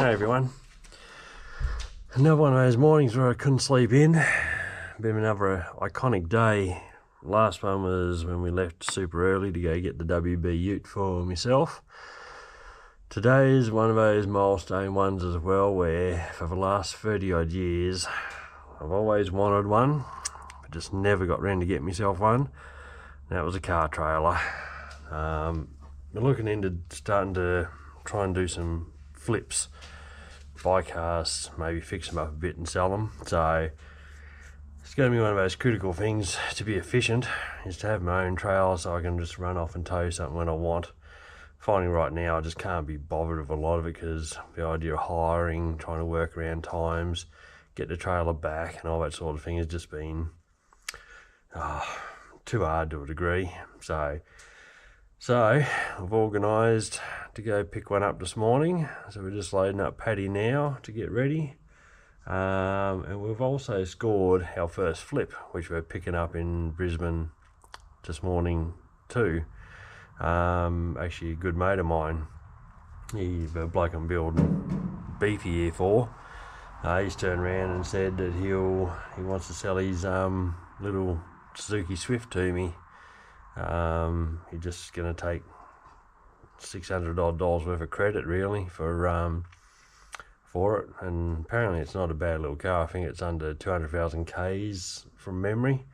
Hey everyone. Another one of those mornings where I couldn't sleep in. Been another iconic day. Last one was when we left super early to go get the WB ute for myself. Today's one of those milestone ones as well, where for the last 30 odd years I've always wanted one, but just never got around to get myself one. That was a car trailer. We're looking into starting to try and do some flips, buy cars, maybe fix them up a bit and sell them. So it's going to be one of those critical things to be efficient, is to have my own trailer so I can just run off and tow something when I want. Finding right now I just can't be bothered with a lot of it because the idea of hiring, trying to work around times, get the trailer back and all that sort of thing has just been too hard to a degree. So I've organised to go pick one up this morning. So we're just loading up Paddy now to get ready. And we've also scored our first flip, which we're picking up in Brisbane this morning too. Actually a good mate of mine, he's a bloke I'm building beefy here for. He's turned around and said that he wants to sell his little Suzuki Swift to me. He's just going to take $600 odd worth of credit really for it, and apparently it's not a bad little car. I think it's under 200,000 Ks from memory.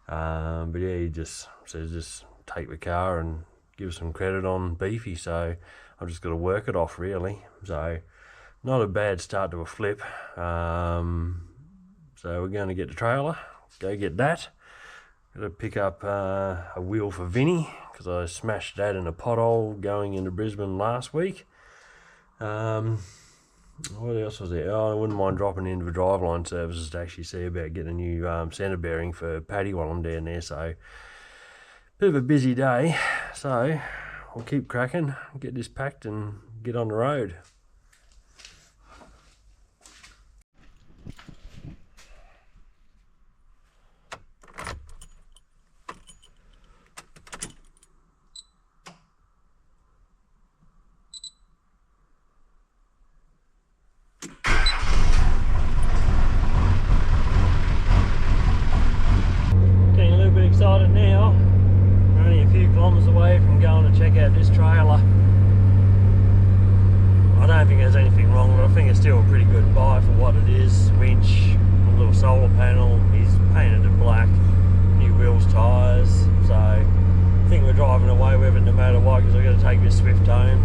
But yeah, he just says just take the car and give some credit on beefy, so I've just got to work it off really. So not a bad start to a flip. So we're going to get the trailer, go get that. Got to pick up a wheel for Vinny because I smashed that in a pothole going into Brisbane last week. What else was there? Oh, I wouldn't mind dropping into the driveline services to actually see about getting a new centre bearing for Paddy while I'm down there. So bit of a busy day. So we'll keep cracking, get this packed and get on the road. Excited now. We're only a few kilometres away from going to check out this trailer. I don't think there's anything wrong with it. I think it's still a pretty good buy for what it is. Winch, a little solar panel, he's painted it black, new wheels, tyres. So I think we're driving away with it no matter what, because I've got to take this Swift home.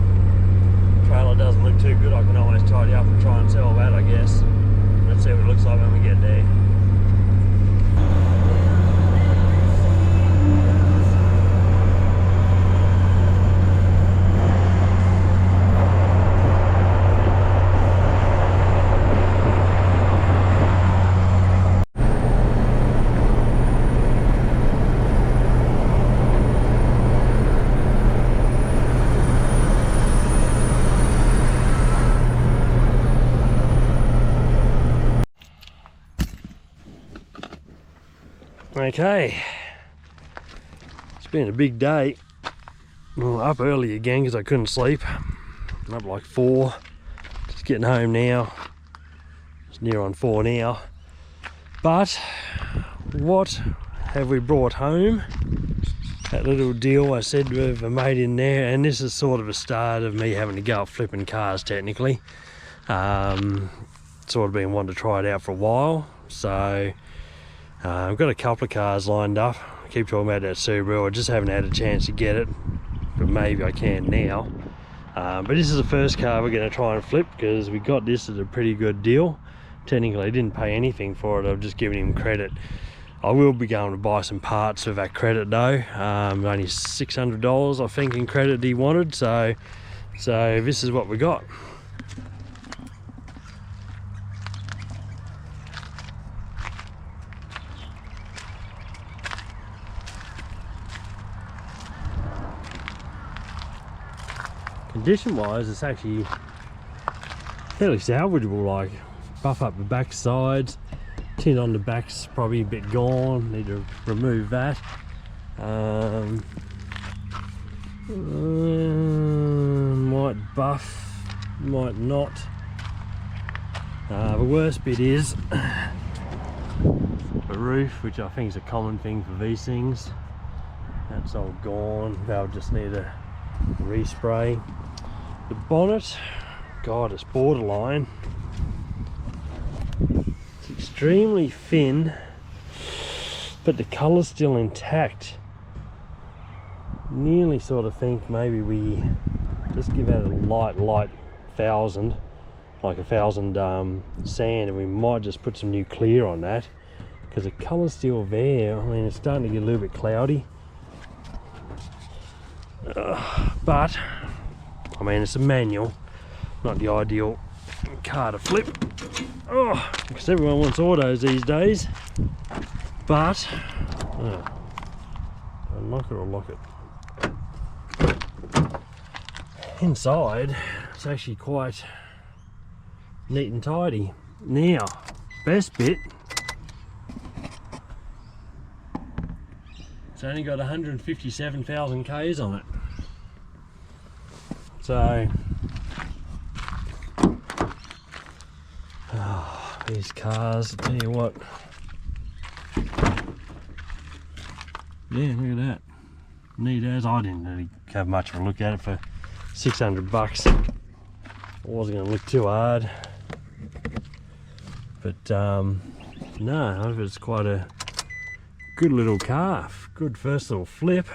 Trailer doesn't look too good. I can always tidy up and try and sell that, I guess. Let's see what it looks like when we get there. Okay, it's been a big day. Well, up early again because I couldn't sleep. I'm up like 4, just getting home now. It's near on 4 now. But what have we brought home? That little deal I said with a mate in there, and this is sort of a start of me having to go up flipping cars technically. Sort of been wanting to try it out for a while, so I've got a couple of cars lined up. I keep talking about that Subaru. I just haven't had a chance to get it, but maybe I can now. But this is the first car we're going to try and flip because we got this at a pretty good deal. Technically I didn't pay anything for it, I've just given him credit. I will be going to buy some parts with that credit though. Only $600 I think in credit he wanted, so this is what we got. Condition wise it's actually fairly salvageable, like buff up the back sides, tint on the back's probably a bit gone, need to remove that. Might buff, might not. The worst bit is the roof, which I think is a common thing for these things. That's all gone. They'll just need a respray. The bonnet, God, it's borderline. It's extremely thin, but the colour's still intact. Nearly sort of think maybe we just give that a light 1000, like 1000 sand, and we might just put some new clear on that because the colour's still there. I mean, it's starting to get a little bit cloudy, but I mean, it's a manual, not the ideal car to flip. Oh, because everyone wants autos these days. But unlock it or lock it. Inside, it's actually quite neat and tidy. Now, best bit, it's only got 157,000 Ks on it. So, these cars, I'll tell you what. Yeah, look at that. Neat as. I didn't really have much of a look at it for 600 bucks. I wasn't going to look too hard. But no, it's quite a good little car. Good first little flip.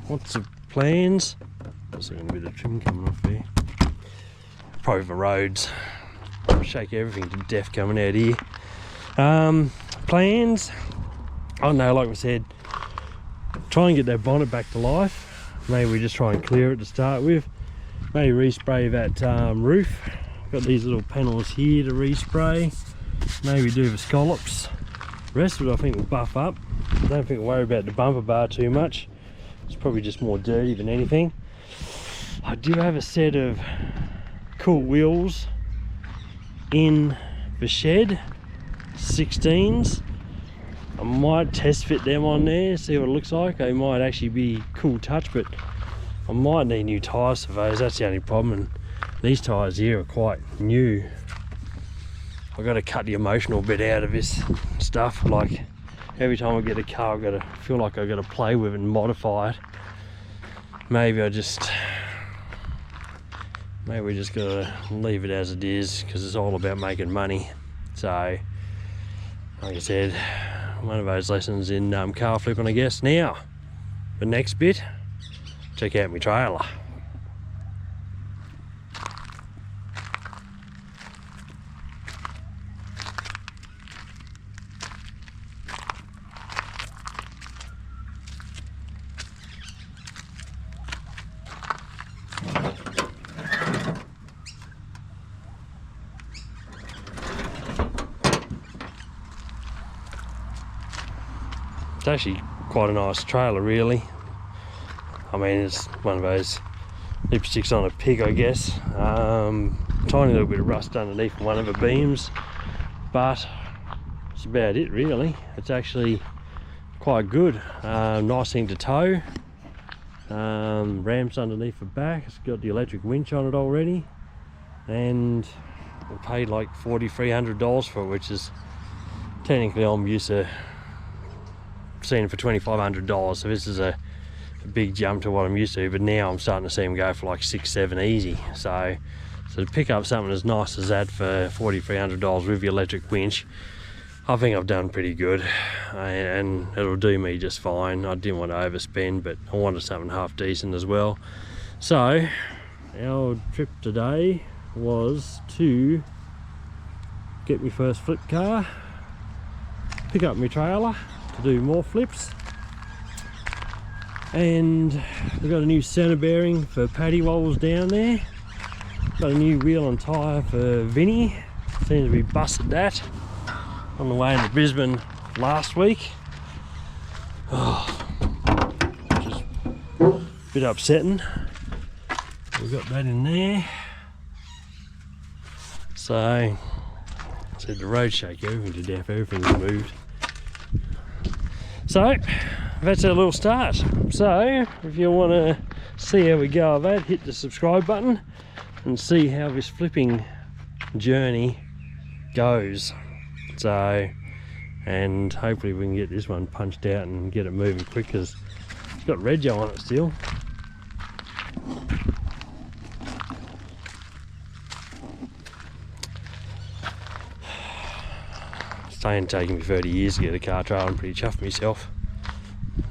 Lots of plans. There's a bit of trim coming off there. Probably for roads. Shake everything to death coming out here. Plans. I don't know, like we said, try and get that bonnet back to life. Maybe we just try and clear it to start with. Maybe respray that roof. Got these little panels here to respray. Maybe do the scallops. The rest of it I think will buff up. I don't think we'll worry about the bumper bar too much. It's probably just more dirty than anything. I do have a set of cool wheels in the shed, 16s. I might test fit them on there, see what it looks like. They might actually be cool touch, but I might need new tyres for those. That's the only problem. And these tyres here are quite new. I've got to cut the emotional bit out of this stuff. Like every time I get a car, I've got to feel like I've got to play with it and modify it. Maybe we just gotta leave it as it is, because it's all about making money. So, like I said, one of those lessons in car flipping, I guess. Now, the next bit, check out my trailer. It's actually quite a nice trailer, really. I mean, it's one of those lipsticks on a pig, I guess. Tiny little bit of rust underneath one of the beams, but that's about it, really. It's actually quite good. Nice thing to tow. Ramps underneath the back. It's got the electric winch on it already, and we paid like $4,300 for it, which is technically I'm used to seeing for $2,500, so this is a big jump to what I'm used to. But now I'm starting to see them go for like 6-7 easy. So to pick up something as nice as that for $4,300 with the electric winch, I think I've done pretty good, and it'll do me just fine. I didn't want to overspend, but I wanted something half decent as well. So our trip today was to get my first flip car, pick up my trailer to do more flips, and we've got a new centre bearing for Paddy while I was down there. Got a new wheel and tyre for Vinny. Seems to be busted that on the way into Brisbane last week. Which is a bit upsetting. We've got that in there. So I said the road shake everything to death, everything's moved. So that's our little start. So if you want to see how we go with that, hit the subscribe button and see how this flipping journey goes. So, and hopefully we can get this one punched out and get it moving quick, because it's got rego on it still. It's taking me 30 years to get a car trailer. I'm pretty chuffed myself.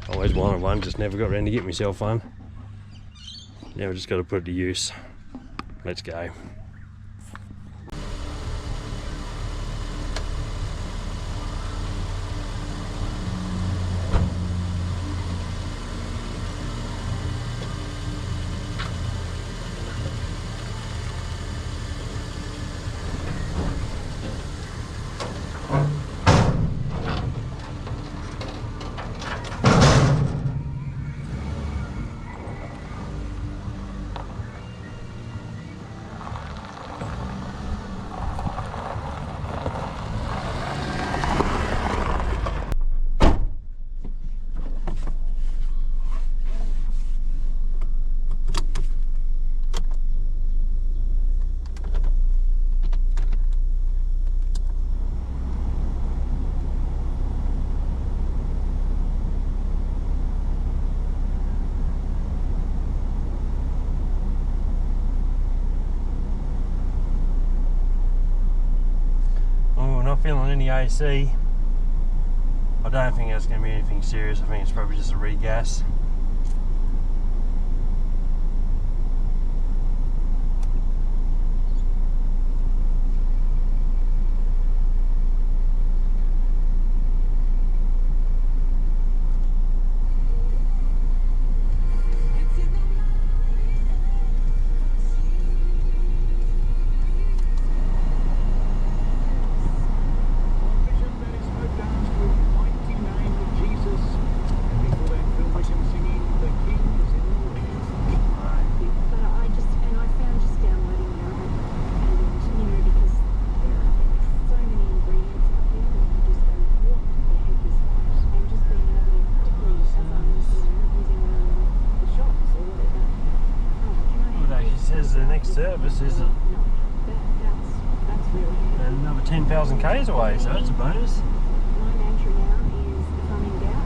Always wanted one, just never got around to get myself one. Now we just got to put it to use. Let's go. Not feeling any AC. I don't think that's going to be anything serious. I think it's probably just a regas. Service is another 10,000 k's away, so that's a bonus. My mantra now is if I'm in doubt,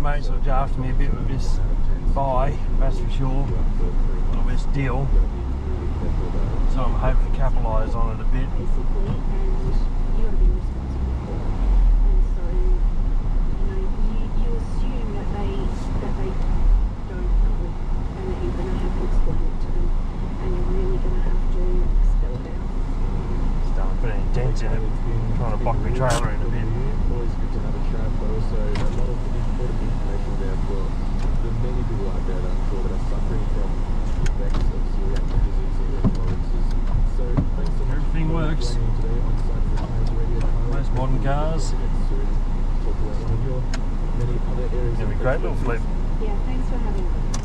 mates will draft me a bit with this buy, that's for sure, or this deal, so I'm hoping to capitalise on it a bit. Start putting dents in it, trying to block my trailer in a bit. Always good to have a chat, but also a lot of important information there for the many people out there that I'm sure that are suffering from effects of celiac disease or intolerances. So thanks so much Everything for works. joining today on Science and Science Radio. Most modern cars. Talk about one of your many other areas. Gonna be a great little flip. Yeah, thanks for having me.